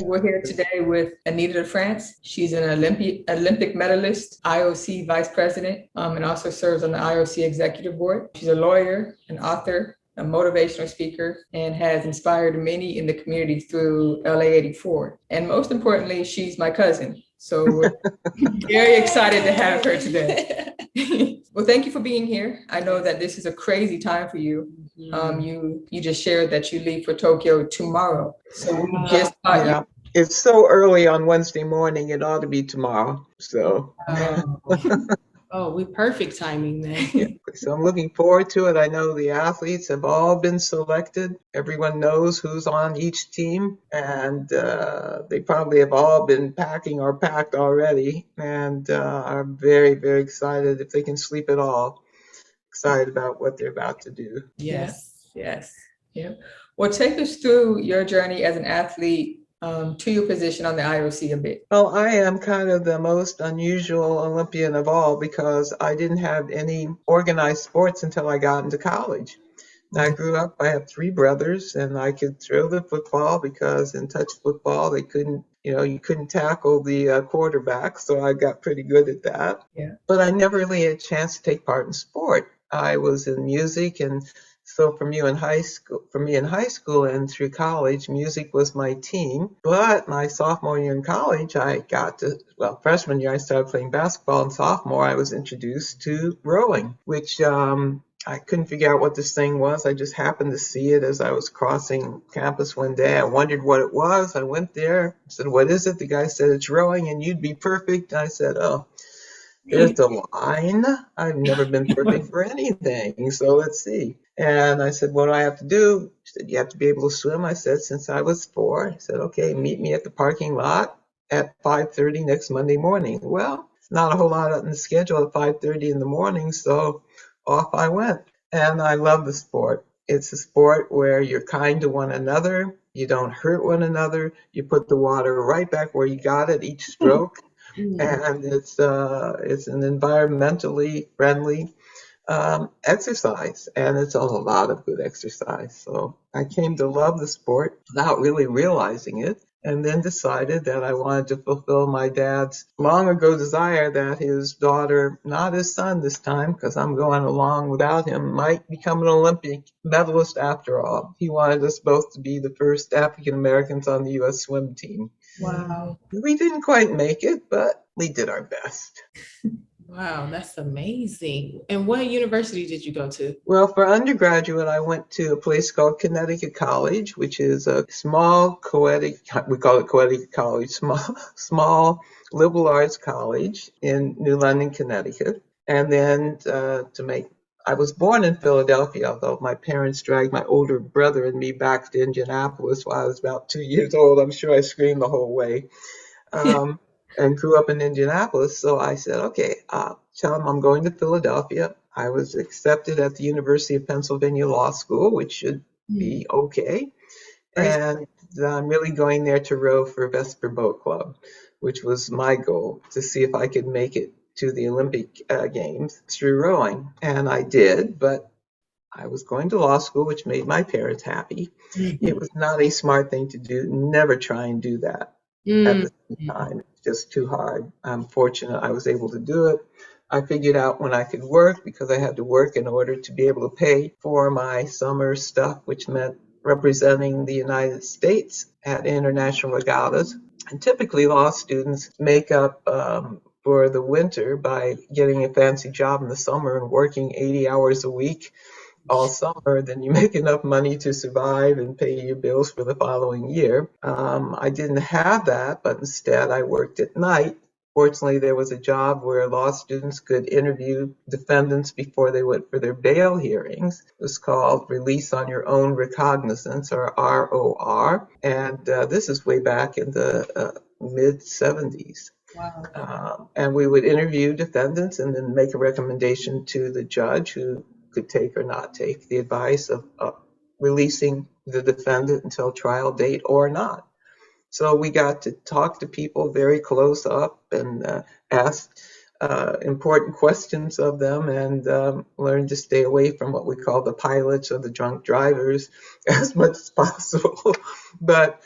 We're here today with Anita DeFrantz. She's an Olympic medalist, IOC Vice President, and also serves on the IOC Executive Board. She's a lawyer, an author, a motivational speaker, and has inspired many in the community through LA 84. And most importantly, she's my cousin. So we're very excited to have her today. Well, thank you for being here. I know that this is a crazy time for you. You just shared that you leave for Tokyo tomorrow. So we just thought It's so early on Wednesday morning, it ought to be tomorrow. So we perfect timing then. So I'm looking forward to it. I know the athletes have all been selected. Everyone knows who's on each team, and they probably have all been packing or packed already, and are very, very excited if they can sleep at all. Excited about what they're about to do. Yes. Yeah. Well, take us through your journey as an athlete to your position on the IOC a bit. Well, I am kind of the most unusual Olympian of all because I didn't have any organized sports until I got into college. I grew up, I have 3 brothers, and I could throw the football because in touch football, they couldn't, you couldn't tackle the quarterback, so I got pretty good at that. Yeah. But I never really had a chance to take part in sport. I was in music, and so for me in high school and through college, music was my team. But my sophomore year in college, freshman year I started playing basketball, and sophomore I was introduced to rowing, which I couldn't figure out what this thing was. I just happened to see it as I was crossing campus one day. I wondered what it was. I went there, I said, "What is it?" The guy said, "It's rowing and you'd be perfect." And I said, "Oh, there's the line. I've never been perfect for anything, so let's see." And I said, "What do I have to do?" He said, "You have to be able to swim." I said, "Since I was 4." I said, "Okay, meet me at the parking lot at 5:30 next Monday morning." Well, not a whole lot on the schedule at 5:30 in the morning, so off I went. And I love the sport. It's a sport where you're kind to one another. You don't hurt one another. You put the water right back where you got it each stroke. And it's an environmentally friendly exercise, and it's a lot of good exercise. So I came to love the sport without really realizing it, and then decided that I wanted to fulfill my dad's long ago desire that his daughter, not his son this time, because I'm going along without him, might become an Olympic medalist after all. He wanted us both to be the first African Americans on the U.S. swim team. Wow. We didn't quite make it, but we did our best. Wow, that's amazing. And what university did you go to? Well, for undergraduate, I went to a place called Connecticut College, which is a small we call it Connecticut College, small liberal arts college in New London, Connecticut. And then I was born in Philadelphia, although my parents dragged my older brother and me back to Indianapolis while I was about 2 years old. I'm sure I screamed the whole way. And grew up in Indianapolis. So I said, okay, tell them I'm going to Philadelphia. I was accepted at the University of Pennsylvania Law School, which should be okay. And I'm really going there to row for Vesper Boat Club, which was my goal, to see if I could make it to the Olympic Games through rowing. And I did, but I was going to law school, which made my parents happy. It was not a smart thing to do. Never try and do that at the same time. It's just too hard. I'm fortunate I was able to do it. I figured out when I could work, because I had to work in order to be able to pay for my summer stuff, which meant representing the United States at international regattas. And typically law students make up for the winter by getting a fancy job in the summer and working 80 hours a week all summer. Then you make enough money to survive and pay your bills for the following year. I didn't have that, but instead I worked at night. Fortunately, there was a job where law students could interview defendants before they went for their bail hearings. It was called Release on Your Own Recognizance, or ROR. And this is way back in the mid-70s. Wow. And we would interview defendants and then make a recommendation to the judge, who could take or not take the advice of releasing the defendant until trial date or not. So we got to talk to people very close up and ask important questions of them, and learn to stay away from what we call the pilots or the drunk drivers as much as possible. But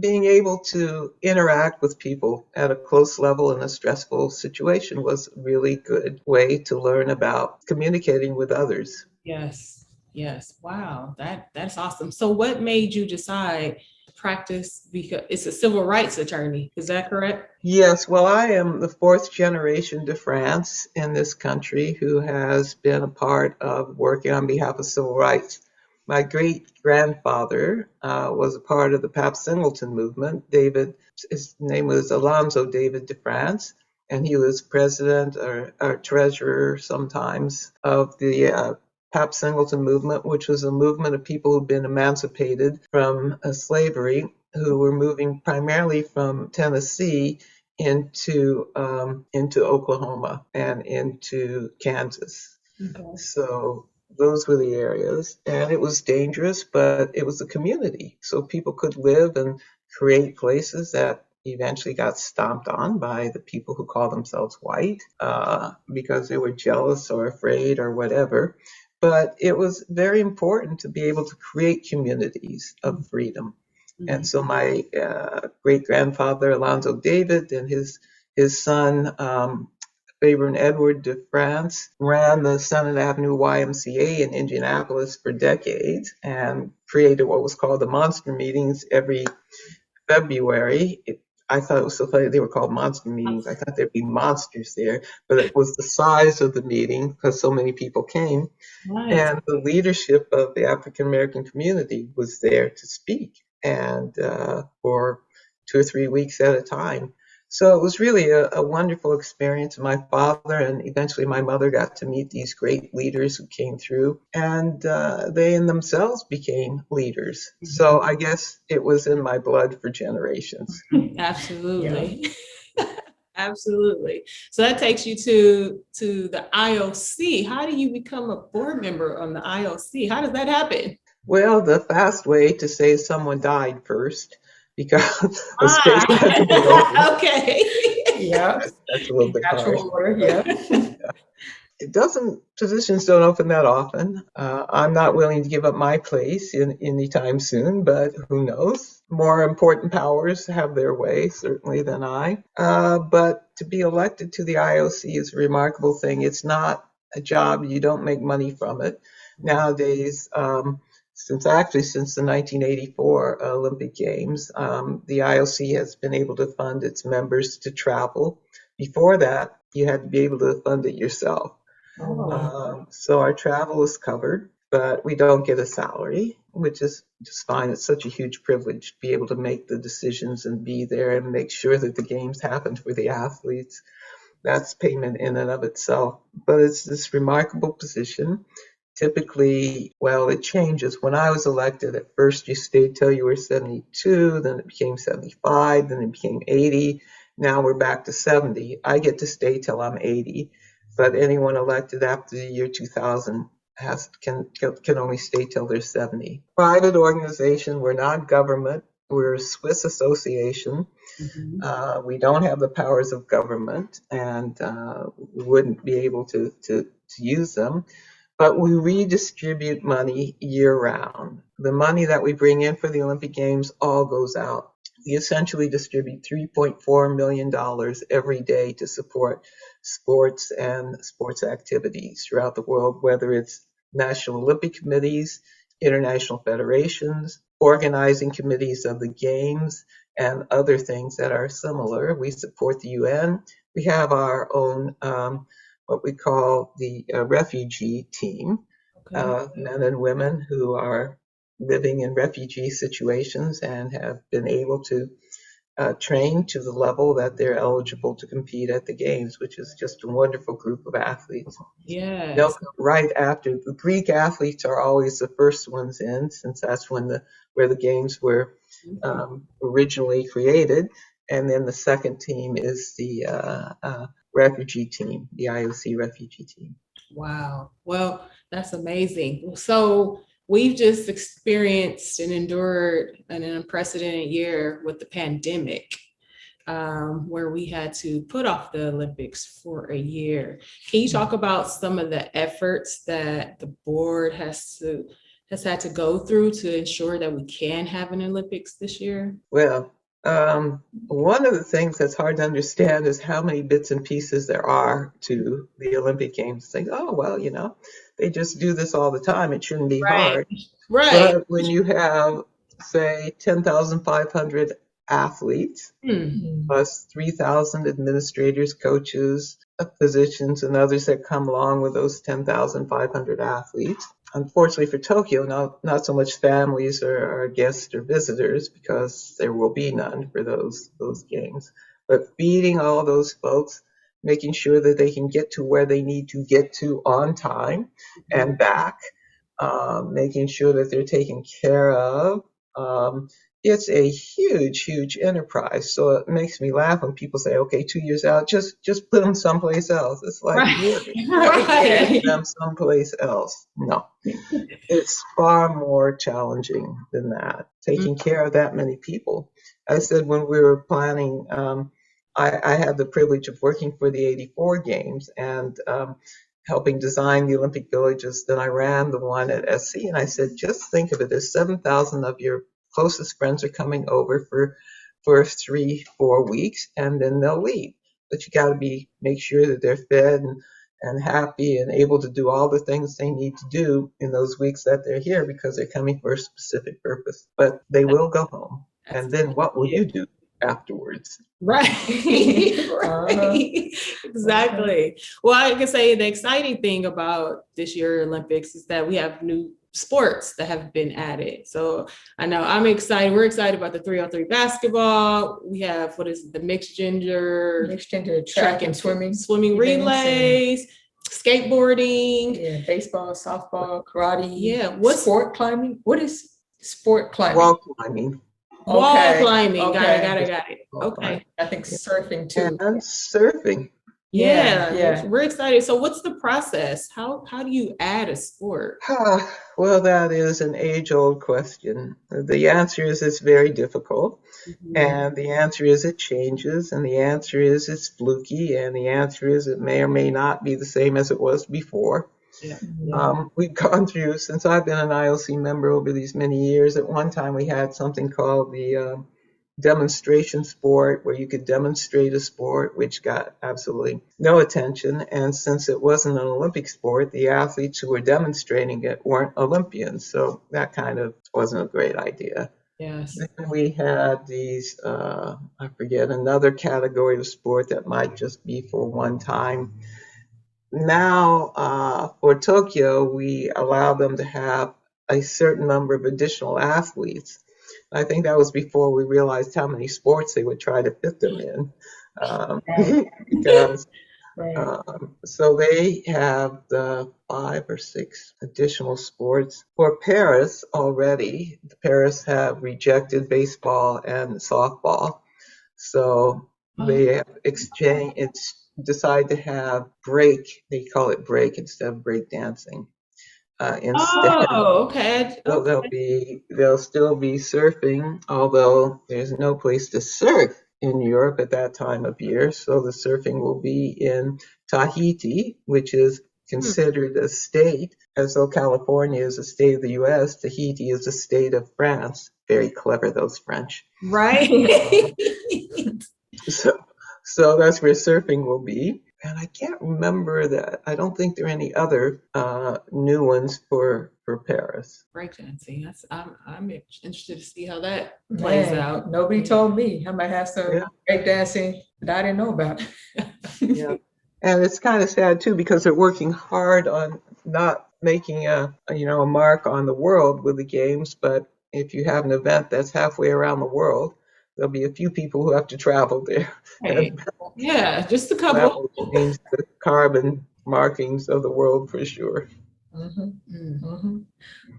being able to interact with people at a close level in a stressful situation was a really good way to learn about communicating with others. Yes. Yes. Wow. That's awesome. So what made you decide to practice? Because it's a civil rights attorney. Is that correct? Yes, well, I am the fourth generation DeFrantz in this country who has been a part of working on behalf of civil rights. My great grandfather was a part of the Pap Singleton movement. His name was Alonzo David DeFrantz, and he was president or treasurer sometimes of the Pap Singleton movement, which was a movement of people who'd been emancipated from slavery, who were moving primarily from Tennessee into Oklahoma and into Kansas. Okay. So those were the areas, and it was dangerous, but it was a community, so people could live and create places that eventually got stomped on by the people who call themselves white because they were jealous or afraid or whatever. But it was very important to be able to create communities of freedom. And so my great grandfather Alonzo David and his son Faber Edward DeFrantz ran the Senate Avenue YMCA in Indianapolis for decades and created what was called the monster meetings every February. I thought it was so funny they were called monster meetings. I thought there'd be monsters there, but it was the size of the meeting because so many people came. Nice. And the leadership of the African American community was there to speak, and for 2 or 3 weeks at a time. So it was really a wonderful experience. My father and eventually my mother got to meet these great leaders who came through, and they in themselves became leaders. So I guess it was in my blood for generations. Absolutely. Absolutely. So that takes you to the IOC. How do you become a board member on the IOC? How does that happen? Well, the fast way to say someone died first, because a space had to be open. Ah, okay. Yeah, That's a little bit harsh. natural order, yeah. Positions don't open that often. I'm not willing to give up my place in anytime soon, but who knows? More important powers have their way, certainly, than I. But to be elected to the IOC is a remarkable thing. It's not a job. You don't make money from it. Nowadays, since the 1984 Olympic Games, the IOC has been able to fund its members to travel. Before that, you had to be able to fund it yourself. So our travel is covered, but we don't get a salary, which is just fine. It's such a huge privilege to be able to make the decisions and be there and make sure that the games happen for the athletes. That's payment in and of itself. But it's this remarkable position. Typically, well, it changes. When I was elected, at first you stayed till you were 72, then it became 75, then it became 80. Now we're back to 70. I get to stay till I'm 80, but anyone elected after the year 2000 can only stay till they're 70. Private organization, we're not government. We're a Swiss association. We don't have the powers of government, and we wouldn't be able to use them. But we redistribute money year round. The money that we bring in for the Olympic Games all goes out. We essentially distribute $3.4 million every day to support sports and sports activities throughout the world, whether it's National Olympic Committees, international federations, organizing committees of the Games, and other things that are similar. We support the UN. We have our own what we call the refugee team, men and women who are living in refugee situations and have been able to train to the level that they're eligible to compete at the Games, which is just a wonderful group of athletes. Yes. They'll come right after. The Greek athletes are always the first ones in, since that's where the Games were originally created. And then the second team is the refugee team, the IOC refugee team. Wow. Well, that's amazing. So we've just experienced and endured an unprecedented year with the pandemic, where we had to put off the Olympics for a year. Can you talk about some of the efforts that the board has has had to go through to ensure that we can have an Olympics this year? Well, one of the things that's hard to understand is how many bits and pieces there are to the Olympic Games. Think, oh, well, they just do this all the time. It shouldn't be Right. hard. Right. But when you have, say, 10,500 athletes, plus 3,000 administrators, coaches, physicians, and others that come along with those 10,500 athletes. Unfortunately for Tokyo, not so much families or guests or visitors, because there will be none for those games. But feeding all those folks, making sure that they can get to where they need to get to on time and back, making sure that they're taken care of. It's a huge, huge enterprise. So it makes me laugh when people say, okay, 2 years out, just put them someplace else. It's like, really? Get them someplace else. No, it's far more challenging than that, taking care of that many people. I said when we were planning, I had the privilege of working for the 84 games and helping design the Olympic villages. Then I ran the one at SC, and I said, just think of it as 7,000 of your closest friends are coming over for 3-4 weeks, and then they'll leave. But you got to make sure that they're fed and happy and able to do all the things they need to do in those weeks that they're here, because they're coming for a specific purpose. But they will go home. And then what will you do afterwards? Right. Right. Exactly. Well, I can say the exciting thing about this year's Olympics is that we have new sports that have been added. So I know I'm excited. We're excited about the 3-on-3 basketball. We have, the mixed gender track and swimming relays, skateboarding. Yeah, baseball, softball, karate. Yeah. What's sport climbing? What is sport climbing? Wall climbing. Wall climbing. Okay. Got it. Okay. I think surfing too. And surfing. Yeah. We're excited. So what's the process? How do you add a sport? Well, that is an age-old question. The answer is it's very difficult. And the answer is it changes. And the answer is it's fluky. And the answer is it may or may not be the same as it was before. We've gone through, since I've been an IOC member over these many years, at one time we had something called the demonstration sport, where you could demonstrate a sport, which got absolutely no attention. And since it wasn't an Olympic sport, the athletes who were demonstrating it weren't Olympians. So that kind of wasn't a great idea. Yes. Then we had these, I forget, another category of sport that might just be for one time. Now, for Tokyo, we allow them to have a certain number of additional athletes. I think that was before we realized how many sports they would try to fit them in. Because so they have the 5 or 6 additional sports. For Paris already, the Paris have rejected baseball and softball. So they have decide to have break. They call it break instead of break dancing. Instead. Oh, okay. So they'll still be surfing, although there's no place to surf in Europe at that time of year. So the surfing will be in Tahiti, which is considered a state, as though California is a state of the U.S. Tahiti is a state of France. Very clever, those French. Right. So that's where surfing will be. And I can't remember that. I don't think there are any other new ones for Paris. Breakdancing. I'm interested to see how that plays out. Nobody told me. I might have some breakdancing that I didn't know about. Yeah. And it's kind of sad too, because they're working hard on not making a mark on the world with the games. But if you have an event that's halfway around the world, there'll be a few people who have to travel there. Right. Yeah, just a couple. That will change the carbon markings of the world for sure.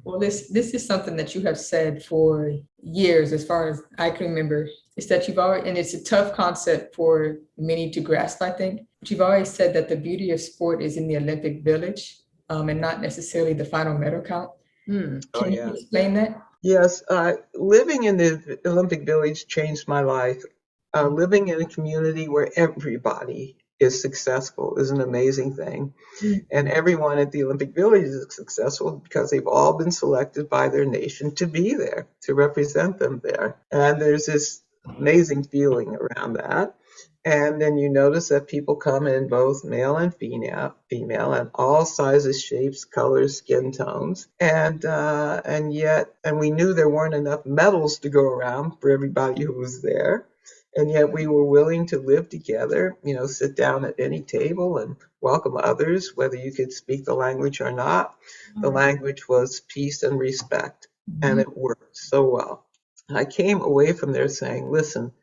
Well, this is something that you have said for years, as far as I can remember. It's that you've always, and it's a tough concept for many to grasp, I think. But you've always said that the beauty of sport is in the Olympic village, and not necessarily the final medal count. Can you explain that? Yes, living in the Olympic Village changed my life. Living in a community where everybody is successful is an amazing thing. Mm. And everyone at the Olympic Village is successful because they've all been selected by their nation to be there, to represent them there. And there's this amazing feeling around that. And then you notice that people come in both male and female, and all sizes, shapes, colors, skin tones, and we knew there weren't enough medals to go around for everybody who was there, and yet we were willing to live together, sit down at any table and welcome others, whether you could speak the language or not. The language was peace and respect, and it worked so well. I came away from there saying, listen,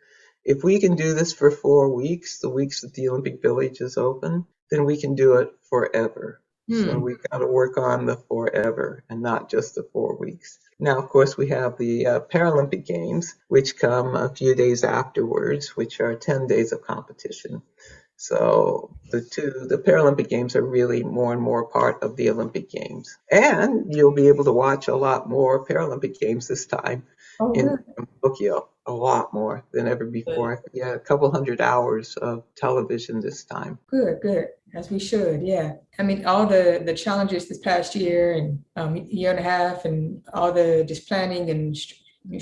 if we can do this for 4 weeks, the weeks that the Olympic Village is open, then we can do it forever. So we've got to work on the forever and not just the 4 weeks. Now, of course, we have the Paralympic Games, which come a few days afterwards, which are 10 days of competition. So the Paralympic Games are really more and more part of the Olympic Games. And you'll be able to watch a lot more Paralympic Games this time in Tokyo, a lot more than ever before. Yeah, a couple hundred hours of television this time. Good, as we should, yeah. I mean, all the challenges this past year and year and a half, and all the just planning and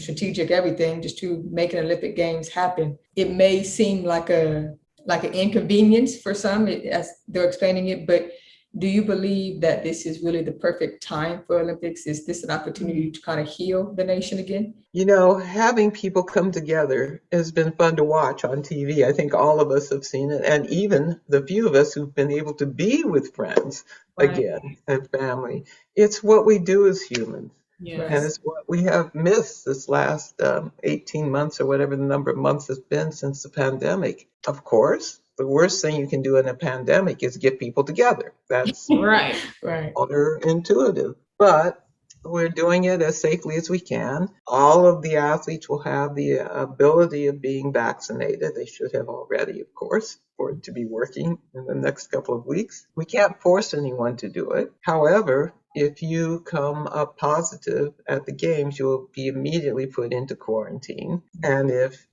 strategic everything just to make an Olympic Games happen. It may seem like an inconvenience for some, as they're explaining it, but do you believe that this is really the perfect time for Olympics? Is this an opportunity to kind of heal the nation again? Having people come together has been fun to watch on TV. I think all of us have seen it, and even the few of us who've been able to be with friends again and family. It's what we do as humans. Yes. And it's what we have missed this last 18 months or whatever the number of months has been since the pandemic. Of course, the worst thing you can do in a pandemic is get people together. That's right. counterintuitive. But we're doing it as safely as we can. All of the athletes will have the ability of being vaccinated. They should have already, of course, for it to be working in the next couple of weeks. We can't force anyone to do it. However, if you come up positive at the games, you'll be immediately put into quarantine. And if,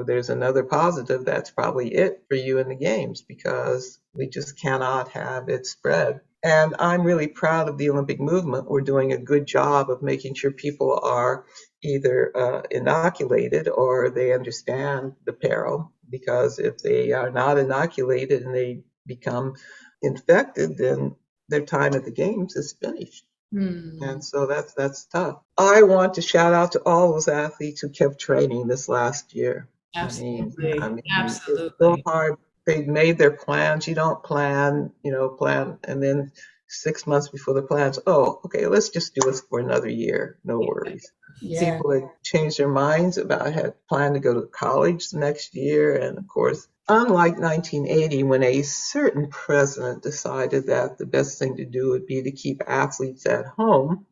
there's another positive, that's probably it for you in the games, because we just cannot have it spread. And I'm really proud of the Olympic movement. We're doing a good job of making sure people are either inoculated or they understand the peril, because if they are not inoculated and they become infected, then their time at the games is finished. And so that's tough. I want to shout out to all those athletes who kept training this last year. Absolutely. I mean, Absolutely. It's so hard. They made their plans. You don't plan, and then 6 months before the plans, okay, let's just do this for another year. No worries. Yeah. People had changed their minds about had planned to go to college the next year. And of course, unlike 1980, when a certain president decided that the best thing to do would be to keep athletes at home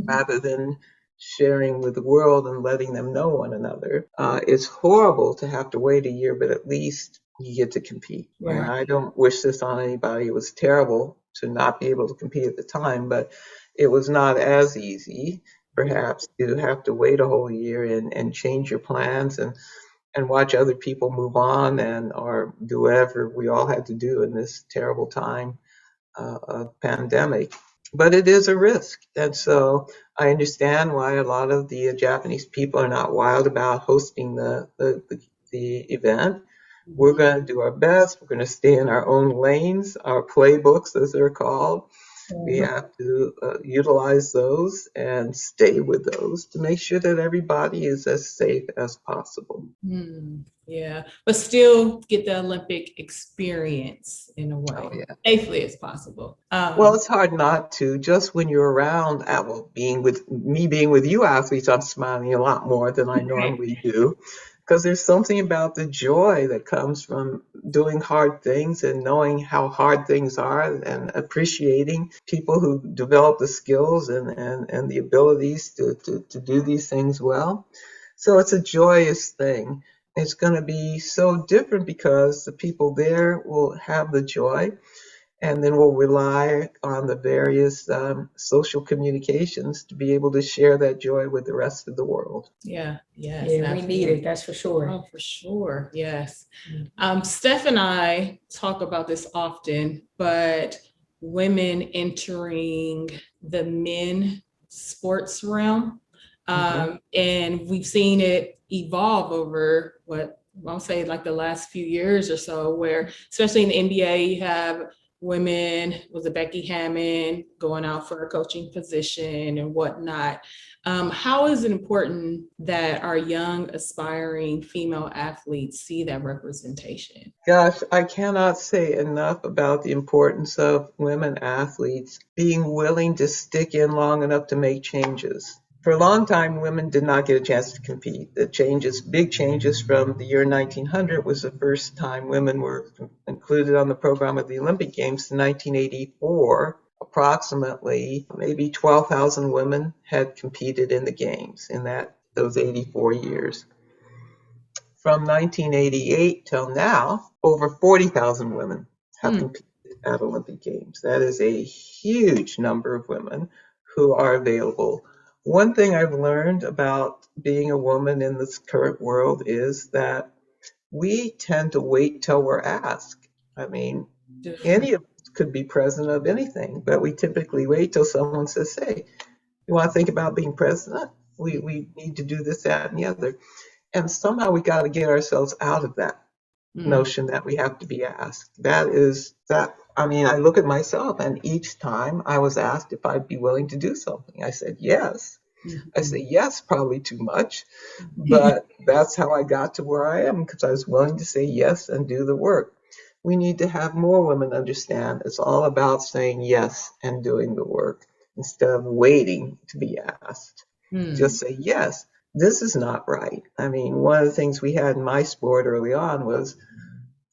rather than sharing with the world and letting them know one another, it's horrible to have to wait a year, but at least you get to compete. Right. And I don't wish this on anybody. It was terrible to not be able to compete at the time, but it was not as easy, perhaps, to have to wait a whole year and change your plans and watch other people move on or do whatever we all had to do in this terrible time of pandemic. But it is a risk. And so I understand why a lot of the Japanese people are not wild about hosting the event. We're going to do our best. We're going to stay in our own lanes, our playbooks, as they're called. We have to utilize those and stay with those to make sure that everybody is as safe as possible. Yeah, but still get the Olympic experience in a way, safely as possible. Well, it's hard not to. Just when you're around, being with you athletes, I'm smiling a lot more than I normally do. Because there's something about the joy that comes from doing hard things and knowing how hard things are and appreciating people who develop the skills and the abilities to do these things well. So it's a joyous thing. It's going to be so different because the people there will have the joy. And then we'll rely on the various social communications to be able to share that joy with the rest of the world. Yeah, yes. Yeah, we need it, that's for sure. Oh, for sure. Yes. Steph and I talk about this often, but women entering the men sports realm. And we've seen it evolve over what I'll say like the last few years or so, where especially in the NBA, you have women, was it Becky Hammond going out for a coaching position and whatnot. How is it important that our young aspiring female athletes see that representation? Gosh, I cannot say enough about the importance of women athletes being willing to stick in long enough to make changes. For a long time, women did not get a chance to compete. The changes, big changes from the year 1900 was the first time women were included on the program of the Olympic Games. In 1984, approximately maybe 12,000 women had competed in the games in those 84 years. From 1988 till now, over 40,000 women have competed at Olympic Games. That is a huge number of women who are available. One thing I've learned about being a woman in this current world is that we tend to wait till we're asked. I mean, any of us could be president of anything, but we typically wait till someone says, hey, you want to think about being president? We need to do this, that, and the other. And somehow we got to get ourselves out of that notion that we have to be asked. I mean, I look at myself, and each time I was asked if I'd be willing to do something, I said yes. I say yes, probably too much, but that's how I got to where I am, because I was willing to say yes and do the work. We need to have more women understand it's all about saying yes and doing the work instead of waiting to be asked. Just say yes. This is not right. I mean, one of the things we had in my sport early on was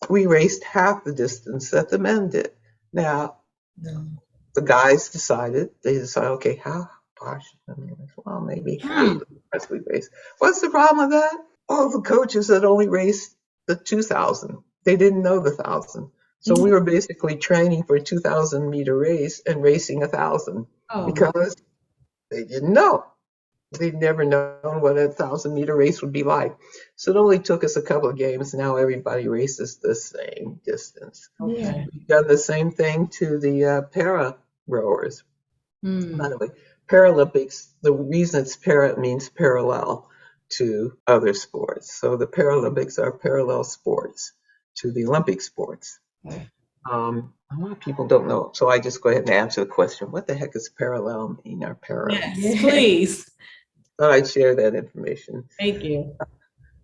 we raced half the distance that the men did. Now, the guys decided, okay, how far should the men race? Well, maybe half the distance we race. What's the problem with that? All the coaches had only raced the 2,000. They didn't know the 1,000. So we were basically training for a 2,000 meter race and racing 1,000 because they didn't know. They'd never known what a 1,000-meter race would be like. So it only took us a couple of games. Now everybody races the same distance. Okay. We've done the same thing to the para rowers. By the way, Paralympics, the reason it's para, it means parallel to other sports. So the Paralympics are parallel sports to the Olympic sports. Okay. A lot of people don't know. So I just go ahead and answer the question, what the heck does parallel mean or para? Yes, please. Thought I'd share that information. Thank you.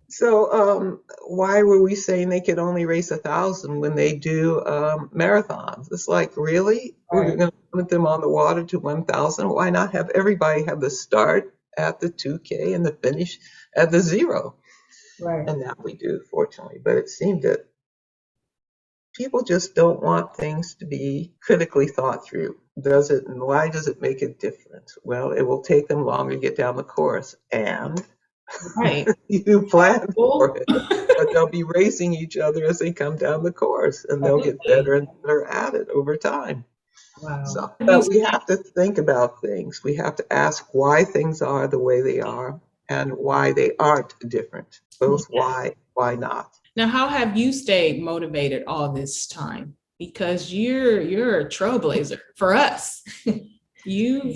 So why were we saying they could only race 1,000 when they do marathons? It's like, really? We're going to put them on the water to 1,000? Why not have everybody have the start at the 2K and the finish at the 0? Right. And that we do, fortunately. But it seemed that people just don't want things to be critically thought through. Why does it make a difference? Well, it will take them longer to get down the course, and you plan for it. But they'll be racing each other as they come down the course, and they'll get better and better at it over time. Wow. So, but we have to think about things. We have to ask why things are the way they are and why they aren't different. Both why not. Now, how have you stayed motivated all this time? Because you're a trailblazer for us. You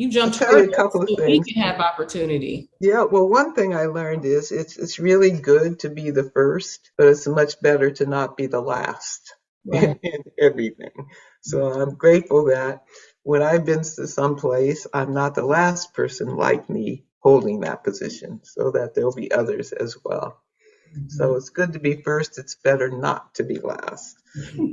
jumped a couple of so things. we can have opportunity. Yeah, well, one thing I learned is it's really good to be the first, but it's much better to not be the last in everything. So I'm grateful that when I've been to some place, I'm not the last person like me holding that position, so that there'll be others as well. So it's good to be first. It's better not to be last.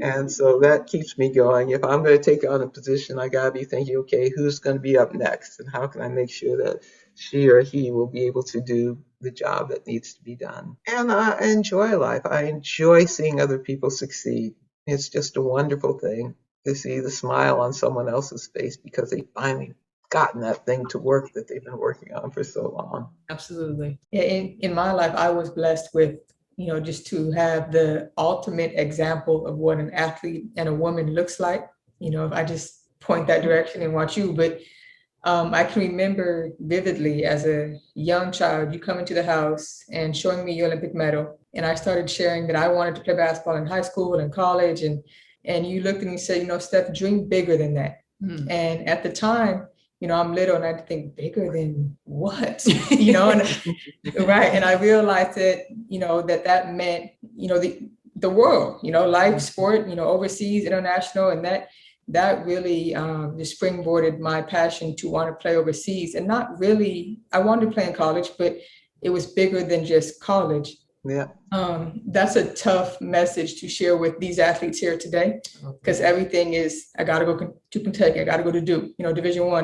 And so that keeps me going. If I'm going to take on a position, I got to be thinking, okay, who's going to be up next? And how can I make sure that she or he will be able to do the job that needs to be done? And I enjoy life. I enjoy seeing other people succeed. It's just a wonderful thing to see the smile on someone else's face because they finally gotten that thing to work that they've been working on for so long. Absolutely. In my life, I was blessed with just to have the ultimate example of what an athlete and a woman looks like, if I just point that direction and watch you. But I can remember vividly as a young child, you come into the house and showing me your Olympic medal. And I started sharing that I wanted to play basketball in high school and college. And you looked at me and said, Steph, dream bigger than that. Mm. And at the time, I'm little and I think bigger than what, and, right. And I realized that, that meant, the world, life, sport, overseas, international, and that really just springboarded my passion to want to play overseas. And not really, I wanted to play in college, but it was bigger than just college. Yeah. That's a tough message to share with these athletes here today, because everything is, I got to go to Kentucky, I got to go to Duke, Division I,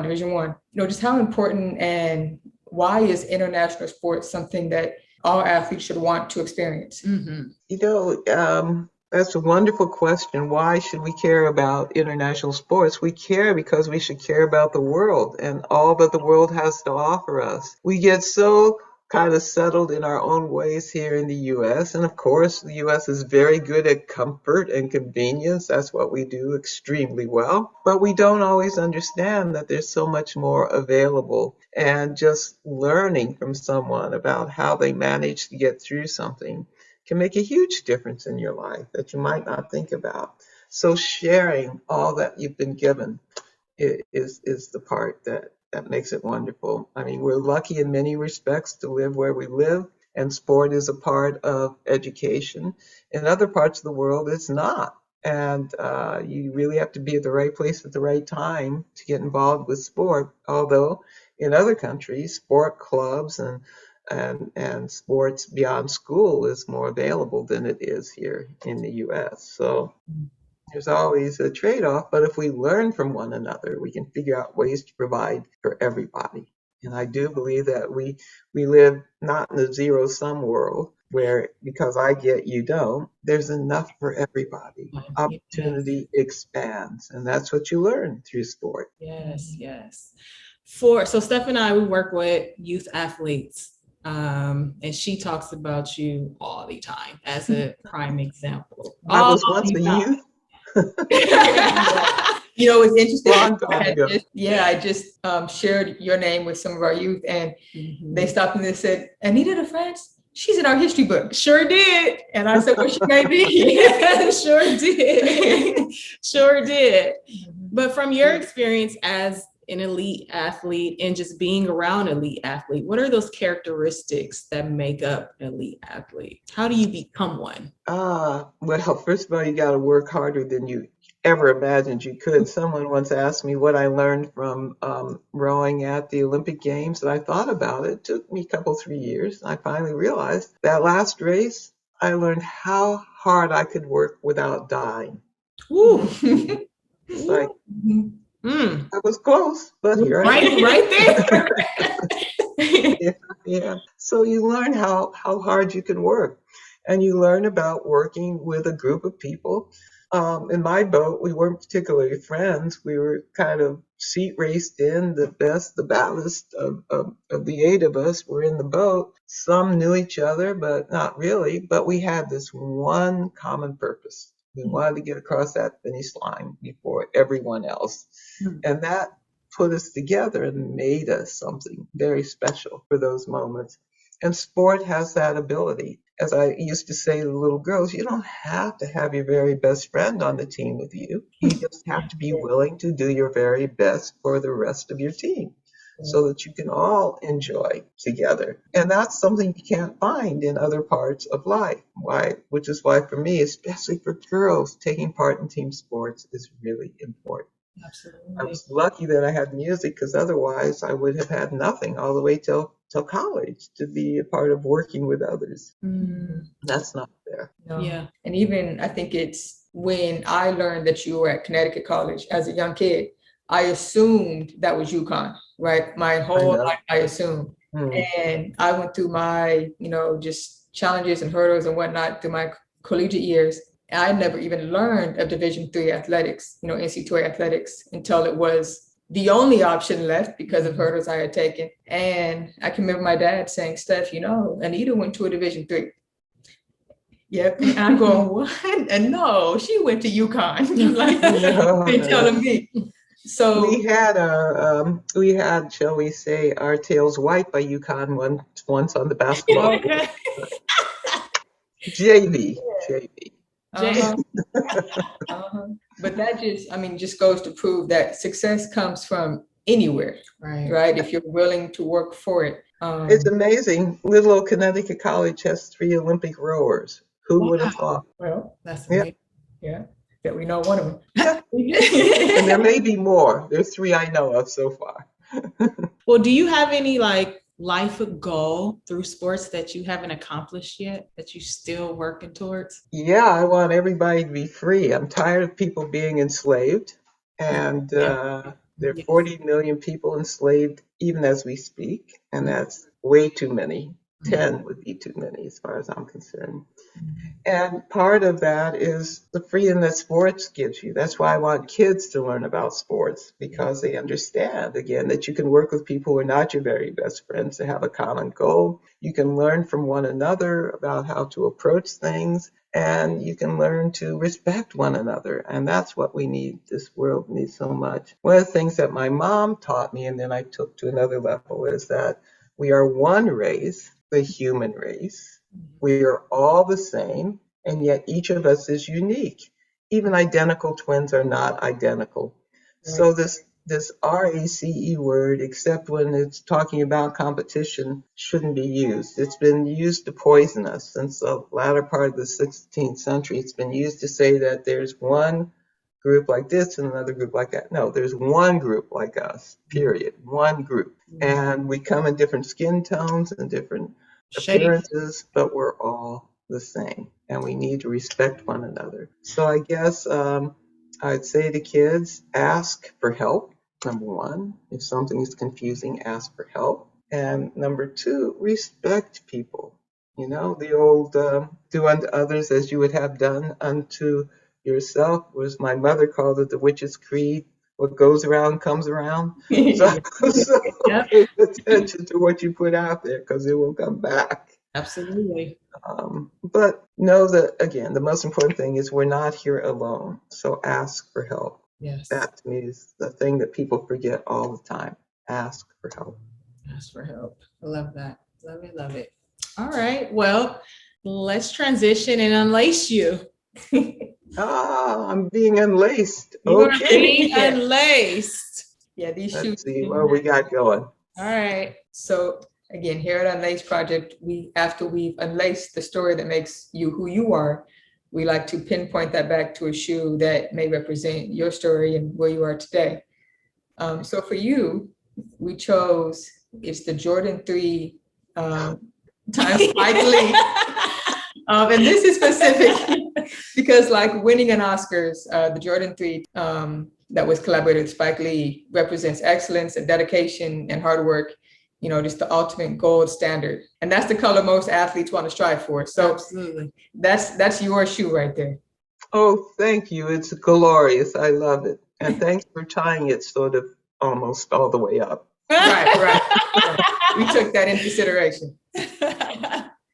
just how important and why is international sports something that all athletes should want to experience? Mm-hmm. That's a wonderful question. Why should we care about international sports? We care because we should care about the world and all that the world has to offer us. We get so kind of settled in our own ways here in the U.S. And of course, the U.S. is very good at comfort and convenience. That's what we do extremely well. But we don't always understand that there's so much more available. And just learning from someone about how they manage to get through something can make a huge difference in your life that you might not think about. So sharing all that you've been given is the part that makes it wonderful. I mean, we're lucky in many respects to live where we live, and sport is a part of education. In other parts of the world, it's not. And you really have to be at the right place at the right time to get involved with sport. Although in other countries, sport clubs and sports beyond school is more available than it is here in the U.S. So there's always a trade-off, but if we learn from one another, we can figure out ways to provide for everybody. And I do believe that we live not in a zero-sum world where because I get, you don't, there's enough for everybody. Opportunity expands, and that's what you learn through sport. Yes. So Steph and I, we work with youth athletes. And she talks about you all the time as a prime example. I was once a youth. It's interesting. I just shared your name with some of our youth, and they stopped and they said, Anita DeFrantz, she's in our history book. Sure did. And I said, well, she may be. Yeah, sure did. But from your experience as an elite athlete and just being around elite athlete, what are those characteristics that make up an elite athlete? How do you become one? Well, first of all, you got to work harder than you ever imagined you could. Someone once asked me what I learned from rowing at the Olympic Games, and I thought about it. It took me a couple, 3 years. And I finally realized that last race, I learned how hard I could work without dying. Ooh. It's like, I was close, but here I am. Right there. Yeah. So you learn how hard you can work, and you learn about working with a group of people. In my boat, we weren't particularly friends. We were kind of seat raced in. The ballast of the 8 of us were in the boat. Some knew each other, but not really. But we had this one common purpose. We wanted to get across that finish line before everyone else. And that put us together and made us something very special for those moments. And sport has that ability. As I used to say to the little girls, you don't have to have your very best friend on the team with you. You just have to be willing to do your very best for the rest of your team so that you can all enjoy together. And that's something you can't find in other parts of life. Which is why for me, especially for girls, taking part in team sports is really important. Absolutely. I was lucky that I had music, because otherwise I would have had nothing all the way till college to be a part of working with others. That's not fair. No. Yeah. And even I think it's when I learned that you were at Connecticut College as a young kid, I assumed that was UConn, right? My whole life I assumed. And I went through my, just challenges and hurdles and whatnot through my collegiate years. I never even learned of Division III athletics, NCAA athletics, until it was the only option left because of hurdles I had taken. And I can remember my dad saying, Steph, Anita went to a Division III. Yep. And I'm going, what? And no, she went to UConn. Like, they're telling me. So we had, shall we say, our tails wiped by UConn once on the basketball court. JV. uh-huh. But that just goes to prove that success comes from anywhere, right? If you're willing to work for it. It's amazing. Little old Connecticut College has 3 Olympic rowers. Who would have thought? Well, that's amazing. Yeah, that we know one of them. And there may be more. There's 3 I know of so far. Well, do you have any life goal through sports that you haven't accomplished yet, that you're still working towards? Yeah, I want everybody to be free. I'm tired of people being enslaved. And there are 40 million people enslaved even as we speak. And that's way too many. 10 would be too many as far as I'm concerned. And part of that is the freedom that sports gives you. That's why I want kids to learn about sports, because they understand, again, that you can work with people who are not your very best friends to have a common goal. You can learn from one another about how to approach things, and you can learn to respect one another. And that's what we need. This world needs so much. One of the things that my mom taught me, and then I took to another level, is that we are one race, the human race. We are all the same, and yet each of us is unique. Even identical twins are not identical. Right. So this RACE word, except when it's talking about competition, shouldn't be used. It's been used to poison us since the latter part of the 16th century. It's been used to say that there's one group like this and another group like that. No, there's one group like us, period. One group. And we come in different skin tones and different appearances, but we're all the same, and we need to respect one another. So I guess I'd say to kids, ask for help. Number 1, if something is confusing, ask for help. And number 2, respect people. You know, the old do unto others as you would have done unto yourself, was my mother called it the witch's creed. What goes around comes around. So pay attention to what you put out there, because it will come back. Absolutely. But know that, again, the most important thing is we're not here alone. So ask for help. Yes. That to me is the thing that people forget all the time. Ask for help. Ask for help. I love that. Love it. All right. Well, let's transition and unlace you. I'm being unlaced. You're being unlaced. Yeah, these Let's shoes. see what we got going. All right. So again, here at Unlaced Project, after we've unlaced the story that makes you who you are, we like to pinpoint that back to a shoe that may represent your story and where you are today. So for you, we chose, it's the Jordan 3 times Spike Lee. And this is specific because, like, winning an Oscars, the Jordan 3 that was collaborated with Spike Lee represents excellence and dedication and hard work, you know, just the ultimate gold standard. And that's the color most athletes want to strive for. So absolutely, that's your shoe right there. Oh, thank you. It's glorious. I love it. And thanks for tying it sort of almost all the way up. Right. We took that into consideration.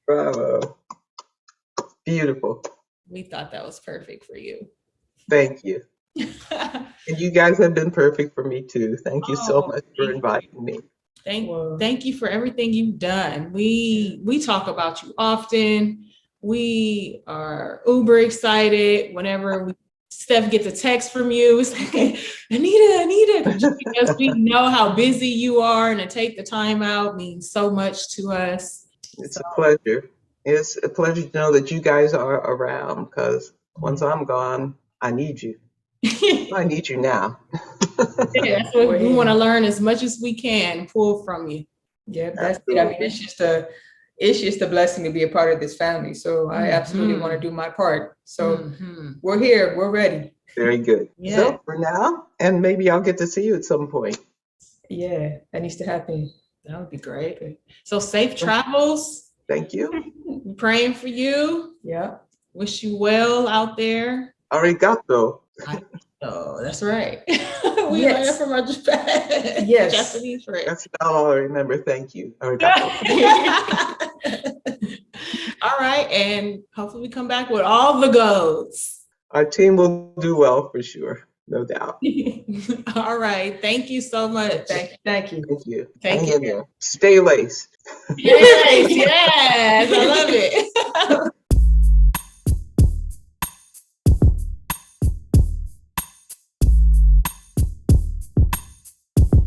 Bravo. Beautiful. We thought that was perfect for you. Thank you. And you guys have been perfect for me too. Thank you so much for inviting me. Thank you for everything you've done. We talk about you often. We are uber excited whenever Steph gets a text from you. It's like, Anita, because we know how busy you are, and to take the time out means so much to us. It's a pleasure. It's a pleasure to know that you guys are around, because once I'm gone, I need you. I need you now. Yeah, that's what we want to learn as much as we can, pull from you. Yeah, that's it. I mean, it's just a blessing to be a part of this family. So I absolutely want to do my part. So we're here, we're ready. Very good. Yeah. So for now, and maybe I'll get to see you at some point. Yeah, that needs to happen. That would be great. So safe travels. Thank you. Praying for you. Yeah. Wish you well out there. Arigato. Oh, that's right. We learned from our Japanese friends. That's all I remember. Thank you. Arigato. All right. And hopefully we come back with all the goals. Our team will do well for sure. No doubt. All right. Thank you so much. Thank you. Thank you. Thank Hang you. in there. Stay laced. Yes, yes. I love it.